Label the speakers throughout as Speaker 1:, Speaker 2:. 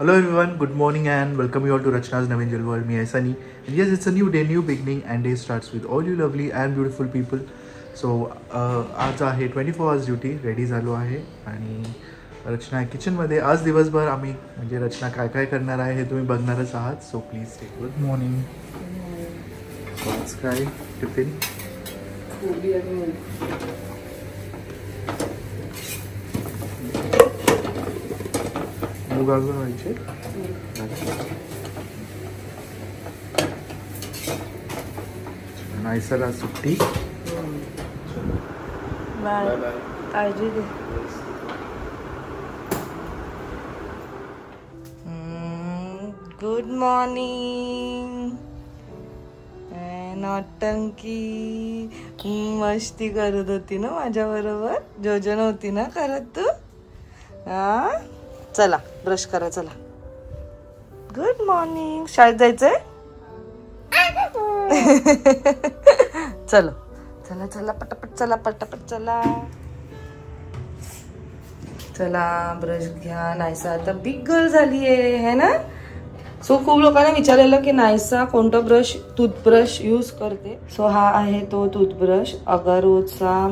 Speaker 1: Hello everyone, good morning and welcome you all to Rachna's Naveen Jewel World. Me is Sunny. And yes, it's a new day, new beginning and day starts with all you lovely and beautiful people. So आज आहे 24 hours duty ready झालो आहे आणि रचना किचनमध्ये आज दिवसभर आम्ही म्हणजे रचना काय काय करणार आहे हे तुम्ही बघणारच आहात. So please take good morning. आज काय टिफिन मूग अजून व्हायचे नाहीसर सुट्टी.
Speaker 2: बाय काळजी घे. Good morning. नौटंकी मस्ती करत होती ना माझ्या बरोबर. जोजो नव्हती ना करत तू. हा चला ब्रश करा चला. Good morning. शाळेत जायचंय. चलो चला चला पटापट चला पटापट चला चला. ब्रश घ्या. नायसा आता बिग गर्ल झाली आहे ना. सो खूप लोकांना विचारलेलं की नायसा कोणतं ब्रश टूथब्रश यूज करते. सो हा आहे तो टूथब्रश अगारोचा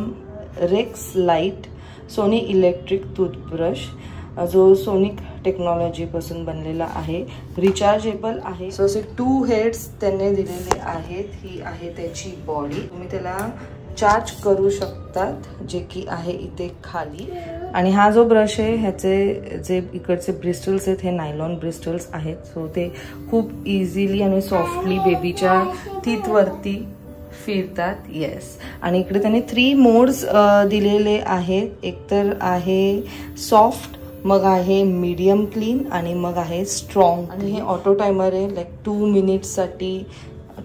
Speaker 2: Rex lite Sony electric toothbrush जो सोनिक टेक्नॉलॉजी पासून बनलेला आहे. रिचार्जेबल आहे. सो असे 2 हेड्स त्यांनी दिलेले आहेत. ही आहे त्याची बॉडी. तुम्ही त्याला चार्ज करू शकतात जे की आहे इथे खाली. आणि हा जो ब्रश आहे ह्याचे जे इकडचे ब्रिस्टल्स आहेत हे नायलॉन ब्रिस्टल्स आहेत. सो ते खूप इझिली आणि सॉफ्टली बेबीच्या टीथ वरती फिरतात. येस. आणि इकडे त्यांनी 3 मोड्स दिलेले आहेत. एकतर आहे सॉफ्ट, मग आहे मीडियम क्लीन आणि मग आहे स्ट्रॉंग. आणि हे ऑटो टायमर आहे. लाईक 2 मिनिटसाठी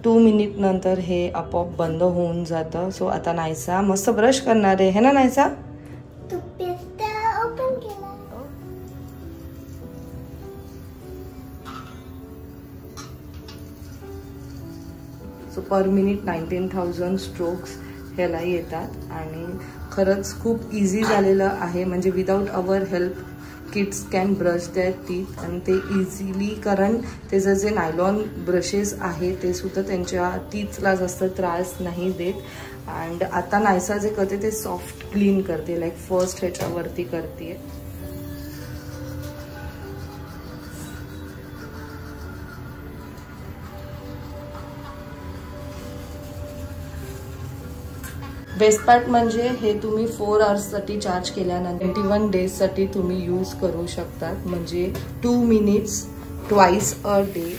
Speaker 2: 2 मिनिट नंतर हे आपोआप बंद होऊन जातं. सो आता नायसा मस्त ब्रश करणार आहे. है ना Naysa. So per minute 19,000 strokes ह्याला येतात. आणि खरंच खूप इझी झालेलं आहे. म्हणजे without our help kids can brush their teeth. आणि ते इझिली, कारण त्याचं जे नायलॉन ब्रशेस आहे ते सुद्धा त्यांच्या टीथला जास्त त्रास नाही देत. अँड आता नायसा जे करते ते सॉफ्ट क्लीन करते. लाईक फर्स्ट ह्याच्यावरती करते. बेस्ट पार्ट म्हणजे हे तुम्ही 4 आवर्ससाठी चार्ज केल्यानंतर 21 डेजसाठी तुम्ही यूज करू शकतात. म्हणजे 2 minutes twice a day.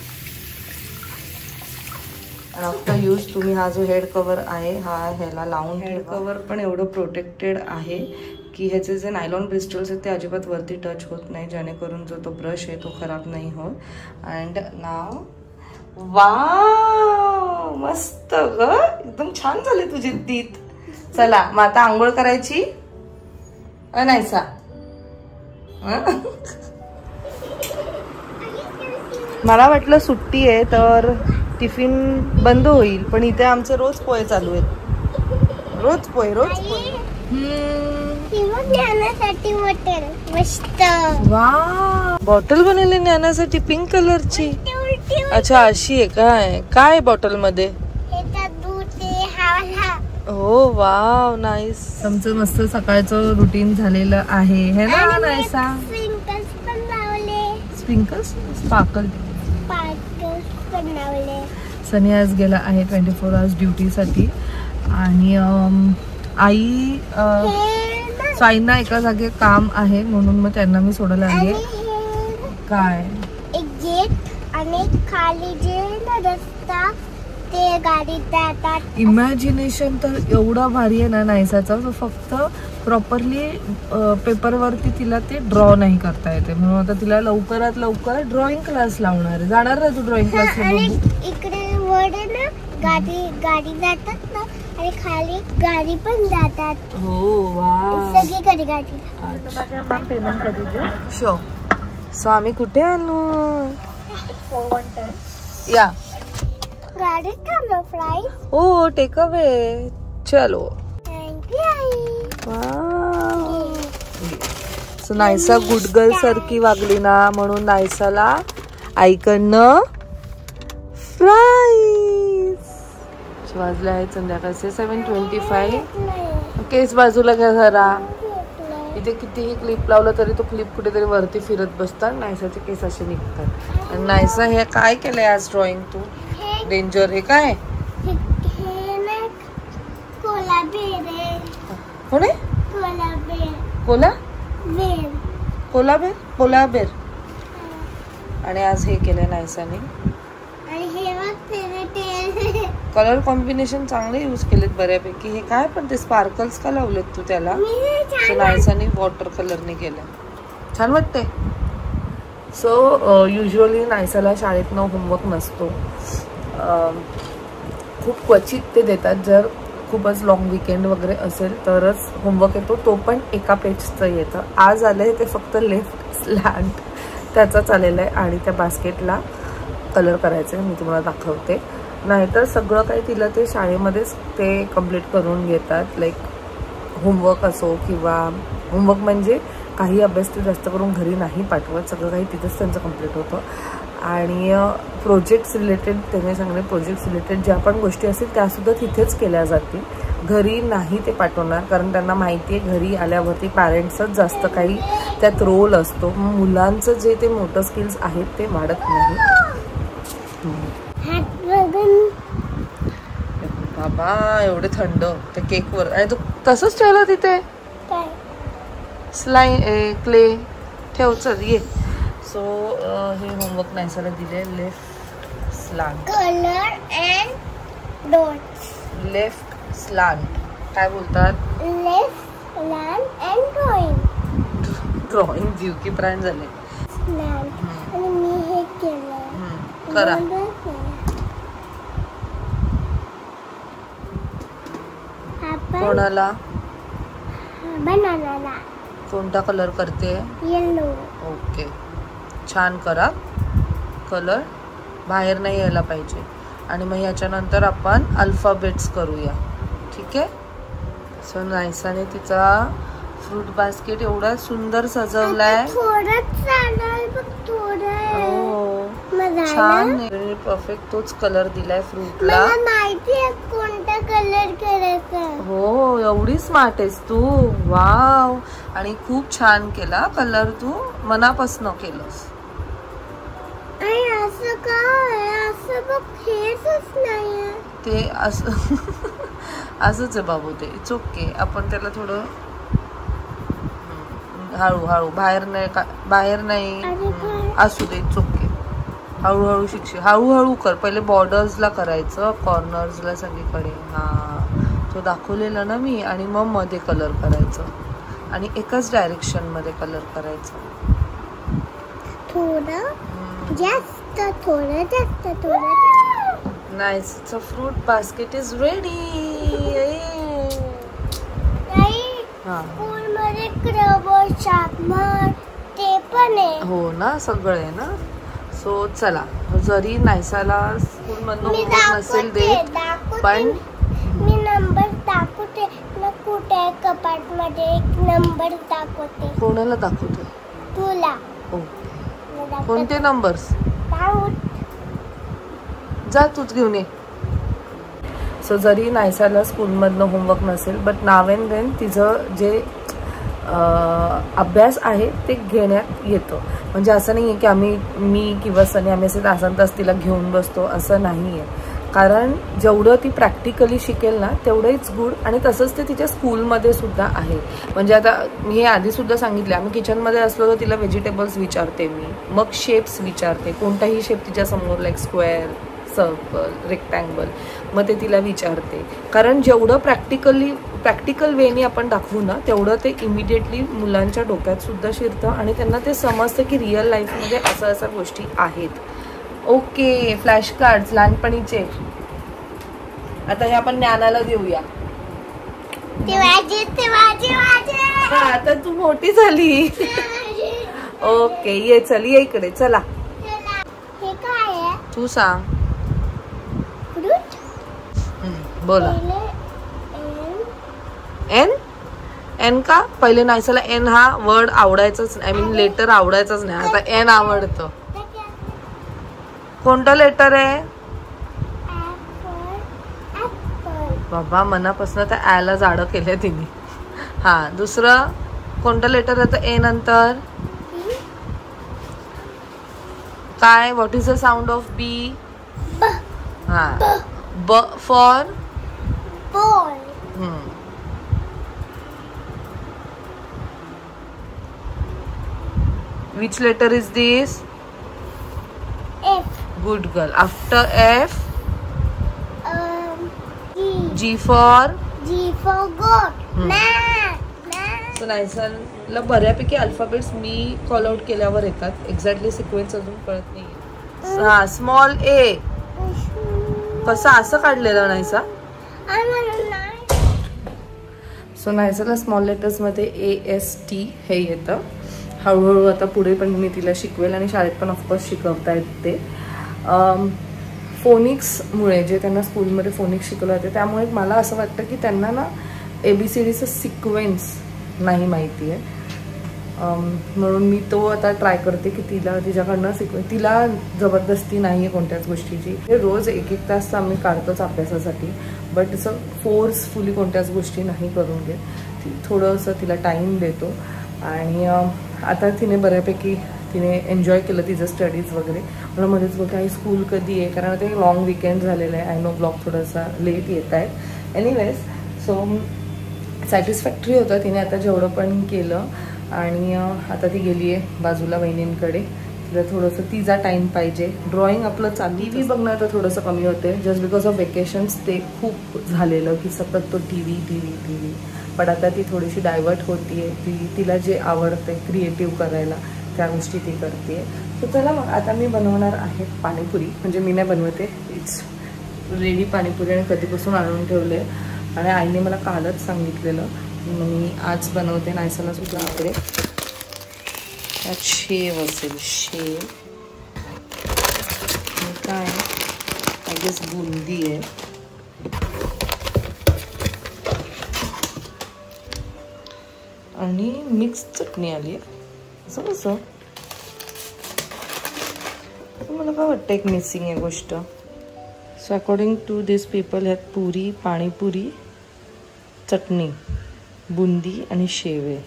Speaker 2: After use तुम्ही हा जो हेड कवर आहे हा ह्याला लावून. हेड कवर पण एवढं प्रोटेक्टेड आहे की ह्याचे जे नायलॉन ब्रिस्टल्स आहेत ते अजिबात वरती टच होत नाही, जेणेकरून जो तो ब्रश आहे तो खराब नाही होत. अँड नाव वाव मस्त ग, एकदम छान झाले तुझे टीथ. चला मग आता आंघोळ करायची नायसा. मला वाटलं सुट्टी आहे तर टिफिन बंद होईल, पण इथे आमचे रोज पोहे चालू आहेत. रोज पोहे रोज पोहे. वा बॉटल बनवली ज्ञानासाठी पिंक कलरची. अच्छा अशी आहे काय. काय बॉटल मध्ये. हो वाव नाईस. तुमचं मस्त सकाळचं रुटीन झालेलं आहे हे ना नायसा. स्प्रिंकल्स स्पार्कल सनी आज गेला आहे 24 आवर्स ड्युटीसाठी. आणि आई साईंना एका जागे काम आहे म्हणून मग त्यांना मी सोडायला आले. काय
Speaker 3: एक गेट आणि खाली जे रस्ता ते गाडी जातात.
Speaker 2: इमॅजिनेशन तर एवढा भारी आहे ना नायसाचा. फक्त प्रॉपरली पेपरवरती तिला ते ड्रॉ नाही करता येते, म्हणून आता तिला लवकरात लवकर ड्रॉइंग क्लास लावणार आहे. जाणार ना तू ड्रॉइंग क्लासला.
Speaker 3: इकडे वर ना गाडी जातात ना आणि खाली गाडी पण जातात.
Speaker 2: हो वा
Speaker 3: सगळीकडे गाडी.
Speaker 2: पेमेंट कधी शो. सो आम्ही कुठे आलो. या
Speaker 3: गाडी थांबव फ्लाइट.
Speaker 2: हो टेक अवे. चलो.
Speaker 3: थँक्यू आई.
Speaker 2: Wow. So so Naisa good girl सारखी वागली ना म्हणून नायसाला आईकडनं प्राइज. वाजले आहेत संध्याकाळचे 7:25. केस बाजूला घ्या जरा. इथे कितीही क्लिप लावलं तरी तो क्लिप कुठेतरी वरती फिरत बसतात. नायसाचे केस असे निघतात. आणि नायसा हे काय केलंय आज ड्रॉइंग तू? डेंजर. हे काय कोण आहे? कोला बेर. आणि आज हे केलंय नायसाने. कलर कॉम्बिनेशन चांगले यूज केलेत बऱ्यापैकी. हे काय पण ते स्पार्कल्स का लावलेत तू त्याला? नायसाने वॉटर कलरने केलं. छान वाटते. सो युजली नायसाला शाळेतनं होमवर्क नसतो. खूप क्वचित ते देतात. जर खूपच लॉंग वीकेंड वगैरे असेल तरच होमवर्क येतो. तो पण एका पेजचं येतं. आज आलंय ते फक्त लेफ्ट स्लॅन्ट त्याचाच आलेलं आहे. आणि त्या बास्केटला कलर करायचं आहे. मी तुम्हाला दाखवते. नाहीतर सगळं काही तिला ते शाळेमध्येच ते कम्प्लीट करून घेतात. लाईक होमवर्क असो किंवा होमवर्क म्हणजे काही अभ्यास ते जास्त करून घरी नाही पाठवत. सगळं काही तिथंच त्यांचं कम्प्लीट होतं. आणि प्रोजेक्ट्स रिलेटेड त्याने सांगणे प्रोजेक्ट्स रिलेटेड ज्या पण गोष्टी असतील त्यासुद्धा तिथेच केल्या जातील. घरी नाही ते पाठवणार. कारण त्यांना माहिती आहे घरी आल्यावरती पॅरेंट्सच जास्त काही त्यात रोल असतो. मुलांचं जे ते मोटर स्किल्स आहेत ते वाढत नाही. बाबा एवढे थंड त्या केकवर. आणि तू तसंच ठेवलं तिथे क्ले ठेव. चल ये. सो हे होमवर्क नायसाला दिले. Left slant
Speaker 3: colour and dots.
Speaker 2: Left slant काय बोलतात?
Speaker 3: Left slant and drawing.
Speaker 2: Drawing जीव की प्राण झाले.
Speaker 3: स्लांट आणि मी हे केलं.
Speaker 2: करा. कोणाला?
Speaker 3: बनानाला.
Speaker 2: कोणता कलर करते?
Speaker 3: येलो.
Speaker 2: ओके. छान करा. कलर बाहेर नाही यायला पाहिजे. आणि मग याच्यानंतर आपण अल्फाबेट्स करूया. ठीक आहे. सो नायसाने तिचा फ्रूट बास्केट एवढा सुंदर सजवलाय. छान. परफेक्ट तोच कलर दिलाय फ्रूटला.
Speaker 3: कोणता कलर करायचा?
Speaker 2: हो एवढी स्मार्ट आहेस तू. वाव. आणि खूप छान केला कलर. तू मनापासून केलंस.
Speaker 3: असं काय? असं बघ हेच नाही
Speaker 2: ते असं असंच आहे बाबू. ते इट्स ओके. आपण त्याला थोडं हळूहळू बाहेर नाही असू दे. It's okay. हळूहळू शिकशील. हळूहळू कर. पहिले बॉर्डर्सला करायचं. कॉर्नर्सला सगळीकडे. तो दाखवलेला ना मी. आणि मग मध्ये कलर करायचं. आणि एकाच डायरेक्शन मध्ये कलर करायचं.
Speaker 3: थोडं जास्त
Speaker 2: nice. It's a fruit basket is ready.
Speaker 3: स्कूलमध्ये रबर शार्पनर ते पण आहे.
Speaker 2: हो ना सगळं आहे ना. सो चला. जरी नायसाला स्कूलमधनं होमवर्क नसेल देत पण
Speaker 3: मी नंबर दाखवते ना. कुठे कपाटमध्ये एक नंबर दाखवते.
Speaker 2: कोणाला दाखवते?
Speaker 3: तुला.
Speaker 2: कोणते नंबर्स? जा तूच घेऊन ये. सो जरी नायसाला स्कूलमधनं होमवर्क नसेल बट नाव अँड देन तिचं जे अभ्यास आहे ते घेण्यात येतं. म्हणजे असं नाही आहे की मी किंवा सनी आम्ही असे तासन तास तिला घेऊन बसतो असं नाही आहे. कारण जेवढं ती प्रॅक्टिकली शिकेल ना तेवढंच गुड. आणि तसंच ते तिच्या स्कूलमध्ये सुद्धा आहे. म्हणजे आता मी हे आधीसुद्धा सांगितलं. आम्ही किचनमध्ये असलो तर तिला व्हेजिटेबल्स विचारते मी. मग शेप्स विचारते. कोणताही शेप तिच्यासमोर लाईक स्क्वेअर सर्कल रेक्टँगल मग ते तिला विचारते. कारण जेवढं प्रॅक्टिकल वेनी आपण दाखवू ना तेवढं ते इमिडिएटली मुलांच्या डोक्यात सुद्धा शिरतं. आणि त्यांना ते समजतं की रिअल लाईफमध्ये असं गोष्टी आहेत. ओके. फ्लॅश कार्ड्स लहानपणीचे. आता हे आपण ज्ञानाला देऊया. आता तू मोठी झाली. ओके ये. चल ये इकडे. चला तू सांग. बोला. एन एन का? पहिले नायसाला एन हा वर्ड आवडायचाच, आय मीन लेटर आवडायचाच नाही, आता एन आवडतं. कोणतं लेटर आहे बाबा? मनापासून त्या ॲला जाडं केलं तिने. हा, दुसरं कोणतं लेटर येतं ए नंतर? काय? What is the sound of B? हा, ब for
Speaker 3: ball.
Speaker 2: Which letter is this?
Speaker 3: F.
Speaker 2: Good girl. After F,
Speaker 3: G.
Speaker 2: G for?
Speaker 3: G for goat. Man.
Speaker 2: So नायसाला बऱ्यापैकी अल्फाबेट्स मी कॉल आउट केल्यावर येतात. एक्झॅक्टली सिक्वेन्स अजून कळत नाही. हा, स्मॉल ए कसं असं काढलेलं नायसा? सो नायसाला स्मॉल लेटर्स मध्ये AST हे येतं. हळूहळू आता पुढे पण मी तिला शिकवेल आणि शाळेत पण ऑफकोर्स शिकवता येते. फोनिक्समुळे जे त्यांना स्कूलमध्ये फोनिक्स शिकवलं जाते त्यामुळे मला असं वाटतं की त्यांना ना ABCDचं सिक्वेन्स नाही माहिती आहे. म्हणून मी तो आता ट्राय करते की तिच्याकडनं शिकवेन. तिला जबरदस्ती नाही आहे कोणत्याच गोष्टीची. हे रोज 1-1 तास आम्ही काढतोच अभ्यासासाठी, बट असं फोर्सफुली कोणत्याच गोष्टी नाही करून घेत. थोडंसं तिला टाईम देतो. आणि आता तिने बऱ्यापैकी एन्जॉय केलं तिचं स्टडीज वगैरे. मला मध्येच बोलते आई स्कूल कधी आहे, कारण ते लॉंग वीकेंड झालेलं आहे. आय नो ब्लॉग थोडासा लेट येत आहेत. एनिवेज, सो सॅटिस्फॅक्टरी होतं तिने आता जेवढं पण केलं. आणि आता ती गेली आहे बाजूला वहिनींकडे. तिला थोडंसं तिचा टाईम पाहिजे. ड्रॉइंग आपलं टी व्ही बघणं तर थोडंसं कमी होते जस्ट बिकॉज ऑफ वेकेशन्स. ते खूप झालेलं की सतत तो टी व्ही. पण आता ती थोडीशी डायवर्ट होती आहे. तिला जे आवडते क्रिएटिव्ह करायला त्या गोष्टी ती करते. तर चला मग आता मी बनवणार आहे पाणीपुरी. म्हणजे मी नाही बनवते, इट्स रेडी पाणीपुरी आणि कधीपासून आणून ठेवले. आणि आईने मला कालच सांगितलेलं, मी आज बनवते. नायसाला सुद्धा इकडे त्यात शेव असेल, शेव काय आय गेस बुंदी आहे. आणि मिक्स चटणी आली आहे. असं कसं मला काय वाटतं एक मिसिंग आहे गोष्ट. So according to this people ह्यात पुरी, पाणीपुरी, चटणी, बुंदी आणि शेव आहे.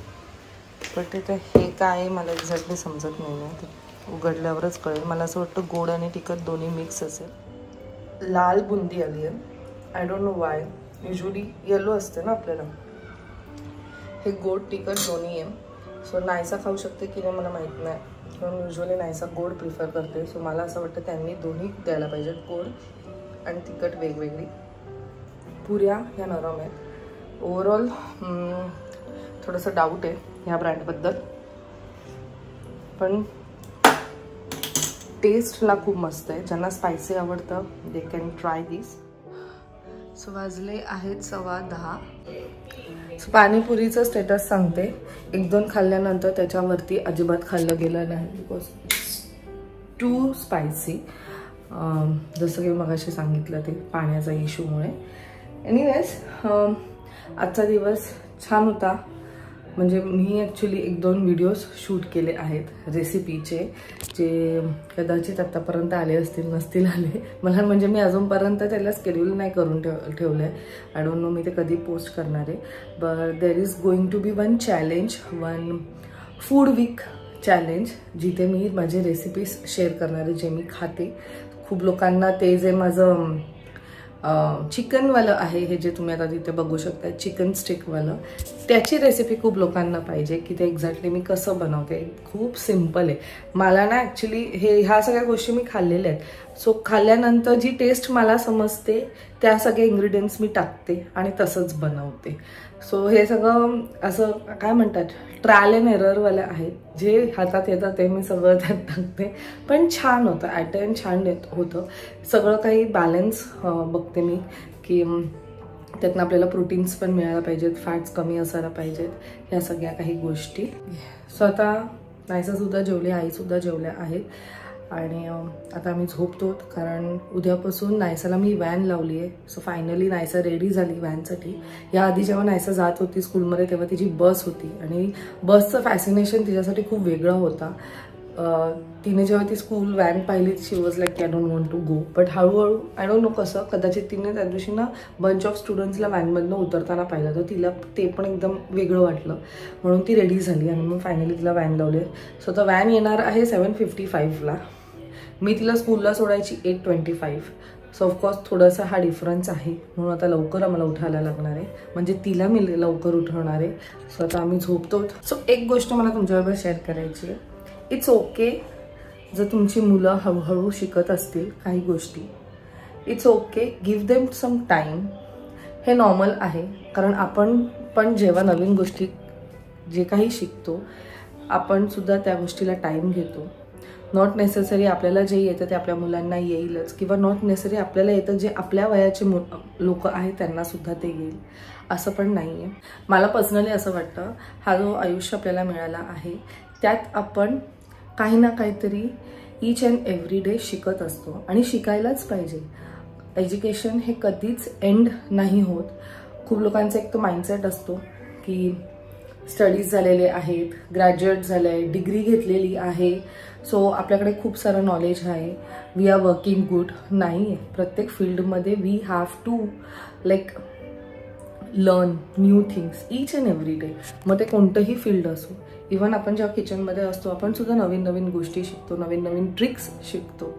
Speaker 2: बट ते हे काय मला एक्झॅक्टली समजत नाही आहे. ते उघडल्यावरच कळेल. मला असं वाटतं गोड आणि तिखट दोन्ही मिक्स असेल. लाल बुंदी आली आहे. I don't no Y. Usually yellow असते ना आपल्याला. हे गोड तिखट दोन्ही आहे. सो नायसा खाऊ शकते की नाही मला माहीत नाही, कारण युजली नायसा गोड प्रिफर करते. सो मला असं वाटतं त्यांनी दोन्ही द्यायला पाहिजेत, गोड आणि तिखट वेगवेगळी. पुऱ्या ह्या नरम आहेत. ओव्हरऑल थोडंसं डाऊट आहे ह्या ब्रँडबद्दल, पण टेस्टला खूप मस्त आहे. ज्यांना स्पायसी आवडतं they can try this. So वाजले आहेत 10:15. पाणीपुरीचं स्टेटस सांगते. 1-2 खाल्ल्यानंतर त्याच्यावरती अजिबात खाल्लं गेलं नाही बिकॉज टू स्पायसी. जसं की मगाशी सांगितलं ते पाण्याचा इश्यूमुळे. एनिवेज, आजचा दिवस छान होता. म्हणजे मी ॲक्च्युली 1-2 व्हिडिओज शूट केले आहेत रेसिपीचे, जे कदाचित आत्तापर्यंत आले असतील नसतील आले मला. म्हणजे मी अजूनपर्यंत त्याला स्केड्यूल नाही करून ठेवलं आहे. आय डोंट नो मी ते कधी पोस्ट करणार आहे. But there is going to be one challenge, one food week challenge, जिथे मी माझे रेसिपीज शेअर करणार आहे जे मी खाते. खूप लोकांना ते जे माझं चिकनवालं आहे, हे जे तुम्ही आता तिथे बघू शकता चिकन स्टिकवालं, त्याची रेसिपी खूप लोकांना पाहिजे की ते एक्झॅक्टली मी कसं बनवते. खूप सिम्पल आहे. मला ना ॲक्च्युली ह्या सगळ्या गोष्टी मी खाल्लेल्या आहेत. सो खाल्ल्यानंतर जी टेस्ट मला समजते त्या सगळे इंग्रेडियंट्स मी टाकते आणि तसंच बनवते. सो हे सगळं असं काय म्हणतात ट्रायल अँड एररवाले आहे. जे हातात येतं ते मी सगळं त्यात टाकते. पण छान होतं, ॲट टाइम छान होतं. सगळं काही बॅलन्स बघते मी की त्यातनं आपल्याला प्रोटीन्स पण मिळायला पाहिजेत, फॅट्स कमी असायला पाहिजेत, ह्या सगळ्या काही गोष्टी. सो आता नायसासुद्धा जेवली, आईसुद्धा जेवल्या आहेत. आणि आता आम्ही झोपतो, कारण उद्यापासून नायसाला मी व्हॅन लावली आहे. सो फायनली नायसा रेडी झाली व्हॅनसाठी. याआधी जेव्हा नायसा जात होती स्कूलमध्ये तेव्हा तिची बस होती आणि बसचं फॅसिनेशन तिच्यासाठी खूप वेगळं होता. तिने जेव्हा ती स्कूल व्हॅन पाहिली she was like I don't want to go. But हळूहळू आय डोंट नो कसं, कदाचित तिने त्या दिवशी ना बंच ऑफ स्टुडंट्सला व्हॅनमधनं उतरताना पाहिलं, तर तिला ते पण एकदम वेगळं वाटलं म्हणून ती रेडी झाली आणि मग फायनली तिला व्हॅन लावली. सो आता व्हॅन येणार आहे 7:55ला. मी तिला स्कूलला सोडायची 8:25. सो ऑफकोर्स थोडासा हा डिफरन्स आहे, म्हणून आता लवकर आम्हाला उठायला लागणार आहे, म्हणजे तिला मी लवकर उठवणार आहे. सो आता आम्ही झोपतो. सो एक गोष्ट मला तुमच्याबरोबर शेअर करायची आहे. इट्स ओके जर तुमची मुलं हळूहळू शिकत असतील काही गोष्टी. It's okay, give them some time. हे नॉर्मल आहे, कारण आपण पण जेव्हा नवीन गोष्टी जे काही शिकतो आपण सुद्धा त्या गोष्टीला टाईम घेतो. नॉट नेसेसरी आपल्याला जे येतं ते आपल्या मुलांना येईलच, किंवा नॉट नेसेसरी आपल्याला येतं जे आपल्या वयाचे लोक आहेत त्यांनासुद्धा ते येईल असं पण नाही आहे. मला पर्सनली असं वाटतं हा जो आयुष्य आपल्याला मिळाला आहे त्यात आपण काही ना काहीतरी ईच अँड एव्हरी डे शिकत असतो आणि शिकायलाच पाहिजे. एज्युकेशन हे कधीच एंड नाही होत. खूप लोकांचा एक तो माइंडसेट असतो की स्टडीज झालेले आहेत, ग्रॅज्युएट झाले आहे, डिग्री घेतलेली आहे, सो आपल्याकडे खूप सारं नॉलेज आहे, वी आर वर्किंग गुड. नाही आहे. प्रत्येक फील्डमध्ये we have to like learn new things each and every day. मग ते कोणतंही फील्ड असो. इव्हन आपण जेव्हा किचनमध्ये असतो आपण सुद्धा नवीन नवीन गोष्टी शिकतो, नवीन नवीन ट्रिक्स शिकतो.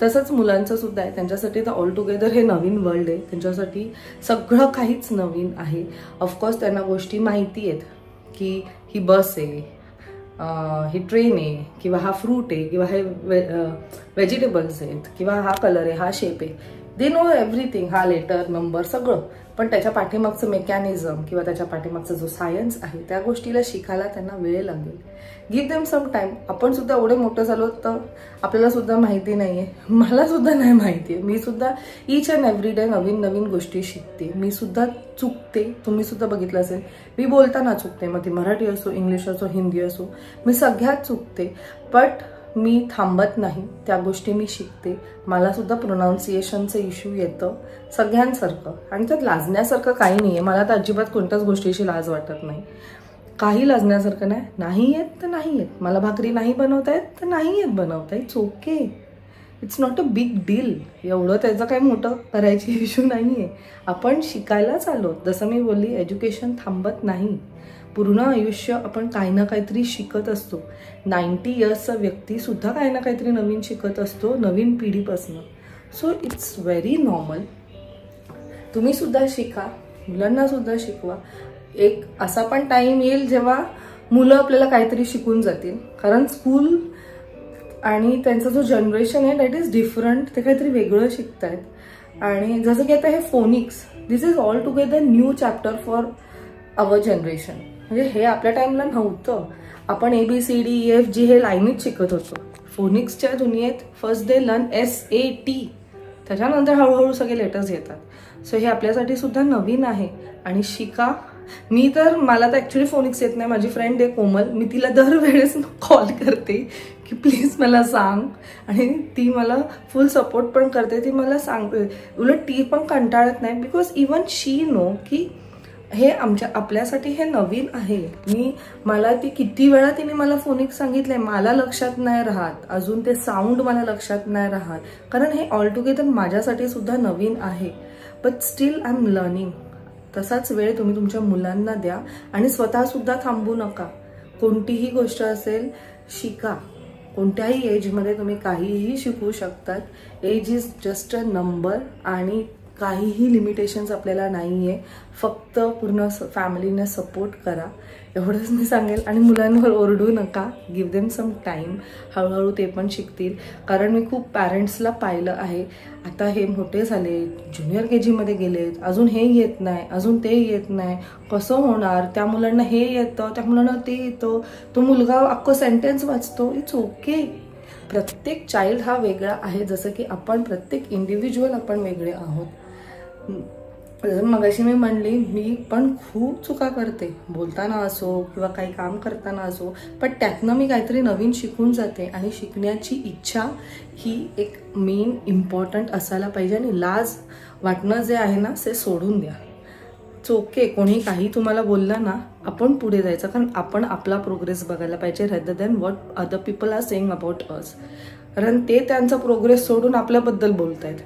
Speaker 2: तसंच मुलांचं सुद्धा आहे. त्यांच्यासाठी तर ऑल टुगेदर हे नवीन वर्ल्ड आहे. त्यांच्यासाठी सगळं काहीच नवीन आहे. ऑफकोर्स त्यांना गोष्टी माहिती आहेत की ही बस आहे, ही ट्रेन आहे, किंवा हा फ्रूट आहे, किंवा हे व्हेजिटेबल्स आहेत, किंवा हा कलर आहे, हा शेप आहे. They know everything. हा लेटर नंबर सगळं. पण त्याच्या पाठीमागचं मेकॅनिझम किंवा त्याच्या पाठीमागचा जो सायन्स आहे त्या गोष्टीला शिकायला त्यांना वेळ लागेल. Give them some time. आपण सुद्धा एवढे मोठं झालो तर आपल्याला सुद्धा माहिती नाही आहे. मला सुद्धा नाही माहिती आहे. मी सुद्धा ईच अँड एव्हरी डे नवीन नवीन गोष्टी शिकते. मी सुद्धा चुकते. तुम्ही सुद्धा बघितलं असेल मी बोलताना चुकते, मग ती मराठी असो, इंग्लिश असो, हिंदी असो, मी सगळ्यात चुकते. बट मी थांबत नाही. त्या गोष्टी मी शिकते. मला सुद्धा प्रोनाऊन्सिएशनचं इश्यू येतं सगळ्यांसारखं, आणि त्यात लाजण्यासारखं काही नाही आहे. मला तर अजिबात कोणत्याच गोष्टीची लाज वाटत नाही. काही लाजण्यासारखं नाही. नाही येत तर नाही येत. मला भाकरी नाही बनवता येत तर नाही येत बनवता. It's okay. It's not a big deal. एवढं त्याचं काही मोठं करायची इश्यू नाही आहे. आपण शिकायलाच आलो. जसं मी बोलली, एज्युकेशन थांबत नाही. पूर्ण आयुष्य आपण काही ना काहीतरी शिकत असतो. 90 इयर्सचा व्यक्तीसुद्धा काही ना काहीतरी नवीन शिकत असतो, नवीन पिढीपासून. So it's very normal. तुम्ही सुद्धा शिका, मुलांना सुद्धा शिकवा. एक असा पण टाईम येईल जेव्हा मुलं आपल्याला काहीतरी शिकून जातील, कारण स्कूल आणि त्यांचा जो जनरेशन आहे दॅट इज डिफरंट. ते काहीतरी वेगळं शिकतायत. आणि जसं की आता हे phoenix, this is all together new chapter for our generation. म्हणजे हे आपल्या टाइमला नव्हतं. आपण ABCDEFG हे लाईनीत शिकत होतो. फोनिक्सच्या दुनियेत फर्स्ट डे लर्न SAT, त्याच्यानंतर हळूहळू सगळे लेटर्स येतात. सो हे आपल्यासाठी सुद्धा नवीन आहे आणि शिका. मला तर ॲक्च्युली फोनिक्स येत नाही. माझी फ्रेंड आहे कोमल, मी तिला दरवेळेस कॉल करते की प्लीज मला सांग, आणि ती मला फुल सपोर्ट पण करते. ती मला सांगते, उलट ती पण कंटाळत नाही, बिकॉज इवन शी नो की हे आपल्यासाठी हे नवीन आहे. मला ती किती वेळा तिने मला फोनिक्स सांगितलंय, मला लक्षात नाही राहत अजून. ते साऊंड मला लक्षात नाही राहत, कारण हे ऑल टुगेदर माझ्यासाठी सुद्धा नवीन आहे. But still I am learning. तसाच वेळ तुम्ही तुमच्या मुलांना द्या आणि स्वतः सुद्धा थांबू नका. कोणतीही गोष्ट असेल शिका. कोणत्याही एजमध्ये तुम्ही काहीही शिकू शकतात. Age is just a number आणि काहीही लिमिटेशन्स आपल्याला नाही आहे. फक्त पूर्ण फॅमिलीने सपोर्ट करा, एवढंच मी सांगेल. आणि मुलांवर ओरडू नका. Give them some time. हळूहळू ते पण शिकतील. कारण मी खूप पॅरेंट्सला पाहिलं आहे, आता हे मोठे झाले, ज्युनियर KG मध्ये गेलेत, अजून हे येत नाही, अजून ते येत नाही, कसं होणार, त्या मुलांना हे येतं, त्या मुलांना ते येतं, तो मुलगा अख्खं सेंटेन्स वाचतो. It's okay. प्रत्येक चाइल्ड हा वेगळा आहे. जसं की आपण प्रत्येक इंडिव्हिज्युअल आपण वेगळे आहोत. जसं मगाशी मी म्हणली, मी पण खूप चुका करते बोलताना असो किंवा काही काम करताना असो, पण त्यातनं मी काहीतरी नवीन शिकून जाते आणि शिकण्याची इच्छा ही एक मेन इम्पॉर्टंट असायला पाहिजे. आणि लाज वाटणं जे आहे ना ते सोडून द्या. ओके, कोणी काही तुम्हाला बोललं ना, आपण पुढे जायचं, कारण आपण आपला प्रोग्रेस बघायला पाहिजे rather than what other people are saying about us. कारण ते त्यांचा प्रोग्रेस सोडून आपल्याबद्दल बोलतायत,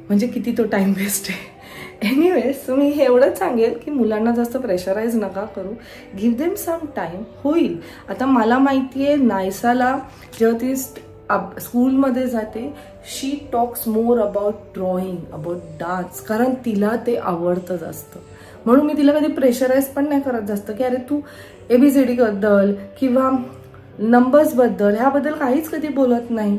Speaker 2: म्हणजे किती तो टाइम वेस्ट आहे. एनिवेज, मी हे एवढंच सांगेल की मुलांना जास्त प्रेशराईज नका करू. Give them some time. होईल. आता मला माहिती आहे नायसाला जेव्हा ती स्कूलमध्ये जाते, she talks more about drawing, about dance, कारण तिला ते आवडतं जास्त. म्हणून मी तिला कधी प्रेशराईज पण नाही करत जास्त की अरे तू ABCD बद्दल किंवा नंबर्सबद्दल ह्याबद्दल काहीच कधी बोलत नाही.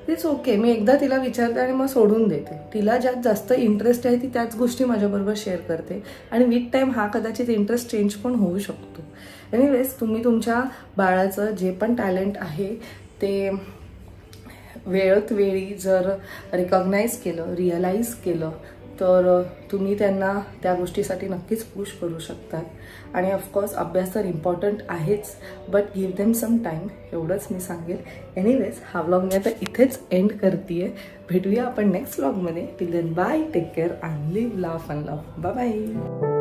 Speaker 2: It's okay. मी एकदा तिला विचारते आणि मग सोडून देते. तिला ज्यात जास्त इंटरेस्ट आहे ती त्याच गोष्टी माझ्याबरोबर शेअर करते आणि विथ टाईम हा कदाचित इंटरेस्ट चेंज पण होऊ शकतो. एनिवेज, तुम्ही तुमच्या बाळाचं जे पण टॅलेंट आहे ते वेळोत वेळी जर रिकॉग्नाइज केलं, रिअलाइज केलं, तर तुम्ही त्यांना त्या गोष्टीसाठी नक्कीच पुश करू शकतात. आणि ऑफकोर्स अभ्यास तर इम्पॉर्टंट आहेच, but give them some time, एवढंच मी सांगेल. एनिवेज, हा व्लॉग मी आता इथेच एंड करते. भेटूया आपण नेक्स्ट व्लॉगमध्ये. Till then bye, take care and live, laugh and love. Bye bye.